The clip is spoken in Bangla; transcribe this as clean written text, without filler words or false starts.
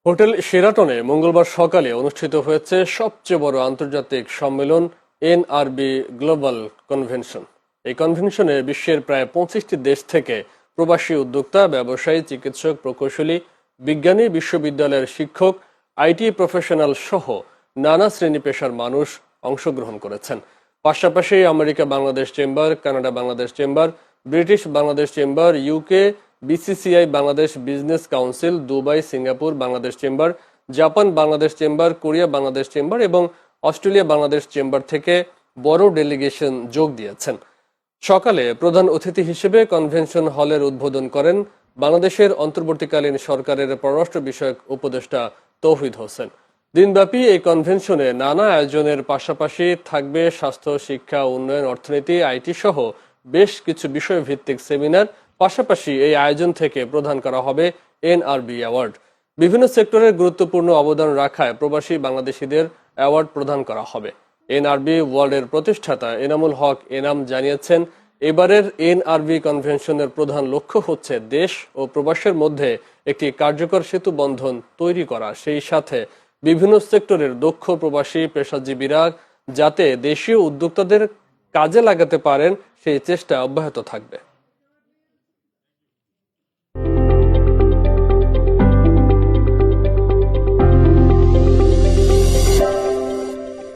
হোটেল শেরাটনে মঙ্গলবার সকালে অনুষ্ঠিত হয়েছে সবচেয়ে বড় আন্তর্জাতিক সম্মেলন এনআরবি গ্লোবাল কনভেনশন। এই কনভেনশনে বিশ্বের প্রায় 25টি দেশ থেকে প্রবাসী উদ্যোক্তা, ব্যবসায়ী, চিকিৎসক, প্রকৌশলী, বিজ্ঞানী, বিশ্ববিদ্যালয়ের শিক্ষক, আইটি প্রফেশনাল সহ নানা শ্রেণী পেশার মানুষ অংশগ্রহণ করেছেন। পাশাপাশি America Bangladesh chamber, Canada Bangladesh chamber, British Bangladesh chamber, UK, BCCI Bangladesh business council, Dubai, Singapore Bangladesh chamber, Japan Bangladesh chamber, Korea Bangladesh chamber এবং অস্ট্রেলিয়া বাংলাদেশ চেম্বার থেকে বড় ডেলিগেশন যোগ দিয়েছেন। সকালে প্রধান অতিথি হিসেবে কনভেনশন হলের উদ্বোধন করেন বাংলাদেশের অন্তর্বর্তীকালীন সরকারের পররাষ্ট্র বিষয়ক উপদেষ্টা তৌহিদ হোসেন। দিনব্যাপী এই কনভেনশনে নানা আয়োজনের পাশাপাশি থাকবে স্বাস্থ্য, শিক্ষা, উন্নয়ন, অর্থনীতি, আইটি সহ বেশ কিছু বিষয়ভিত্তিক সেমিনার। পাশাপাশি এই আয়োজন থেকে প্রদান করা হবে এনআরবি অ্যাওয়ার্ড। বিভিন্ন সেক্টরের গুরুত্বপূর্ণ অবদান রাখায় প্রবাসী বাংলাদেশিদের অ্যাওয়ার্ড প্রদান করা হবে। এনআরবি ওয়ার্ল্ডের প্রতিষ্ঠাতা এনামুল হক এনাম জানিয়েছেন, এবারের এনআরবি কনভেনশনের প্রধান লক্ষ্য হচ্ছে দেশ ও প্রবাসের মধ্যে একটি কার্যকর সেতু বন্ধন তৈরি করা, সেই সাথে বিভিন্ন সেক্টরের দক্ষ প্রবাসী পেশাজীবীরা যাতে দেশীয় উদ্যোক্তাদের কাজে লাগাতে পারেন সেই চেষ্টা অব্যাহত থাকবে।